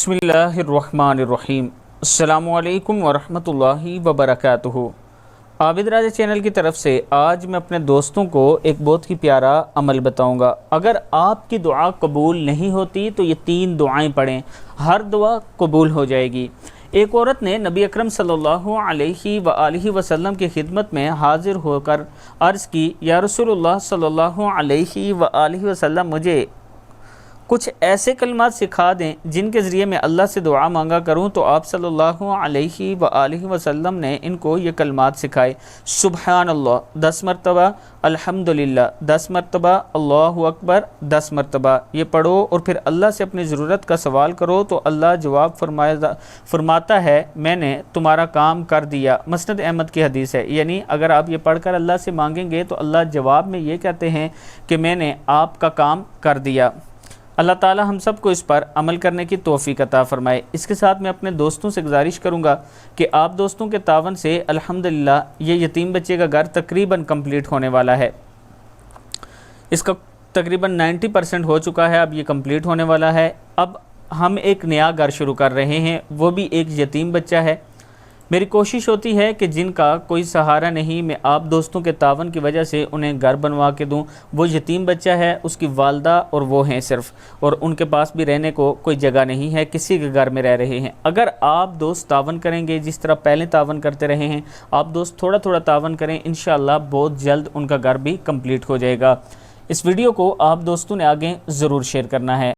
बिस्मिल्लाहिर्रहमानिर्रहीम। अस्सलामु अलैकुम वरहमतुल्लाहि वबरकातुहू। आबिद राजा चैनल की तरफ से आज मैं अपने दोस्तों को एक बहुत ही प्यारा अमल बताऊंगा। अगर आपकी दुआ कबूल नहीं होती तो ये 3 दुआएं पढ़ें, हर दुआ कबूल हो जाएगी। एक औरत ने नबी अकरम सल्लल्लाहु अलैहि वसल्लम की खिदमत में हाजिर होकर अर्ज़ की, या रसूलुल्लाह सल्लल्लाहु अलैहि वसल्लम, मुझे कुछ ऐसे कलमात सिखा दें जिनके ज़रिए मैं अल्लाह से दुआ मांगा करूं। तो आप सल्लल्लाहु अलैहि वसल्लम ने इनको ये कलमात सिखाए। सुबहानल्लाह 10 मरतबा, अल्हम्दुलिल्लाह 10 मरतबा, अल्लाहु अकबर 10 मरतबा। ये पढ़ो और फिर अल्लाह से अपनी ज़रूरत का सवाल करो तो अल्लाह जवाब फरमाता है, मैंने तुम्हारा काम कर दिया। मसनद अहमद की हदीस है। यानी अगर आप ये पढ़कर अल्लाह से मांगेंगे तो अल्लाह जवाब में ये कहते हैं कि मैंने आपका काम कर दिया। अल्लाह ताला हम सब को इस पर अमल करने की तौफीक अता फ़रमाए। इसके साथ मैं अपने दोस्तों से गुजारिश करूंगा कि आप दोस्तों के तावन से अल्हम्दुलिल्लाह ये यतीम बच्चे का घर तकरीबन कंप्लीट होने वाला है। इसका तकरीबन 90% हो चुका है, अब ये कंप्लीट होने वाला है। अब हम एक नया घर शुरू कर रहे हैं, वो भी एक यतीम बच्चा है। मेरी कोशिश होती है कि जिनका कोई सहारा नहीं, मैं आप दोस्तों के तावन की वजह से उन्हें घर बनवा के दूं। वो यतीम बच्चा है, उसकी वालदा और वो हैं सिर्फ, और उनके पास भी रहने को कोई जगह नहीं है, किसी के घर में रह रहे हैं। अगर आप दोस्त तावन करेंगे जिस तरह पहले तावन करते रहे हैं, आप दोस्त थोड़ा थोड़ा तावन करें, इंशाअल्लाह बहुत जल्द उनका घर भी कंप्लीट हो जाएगा। इस वीडियो को आप दोस्तों ने आगे ज़रूर शेयर करना है।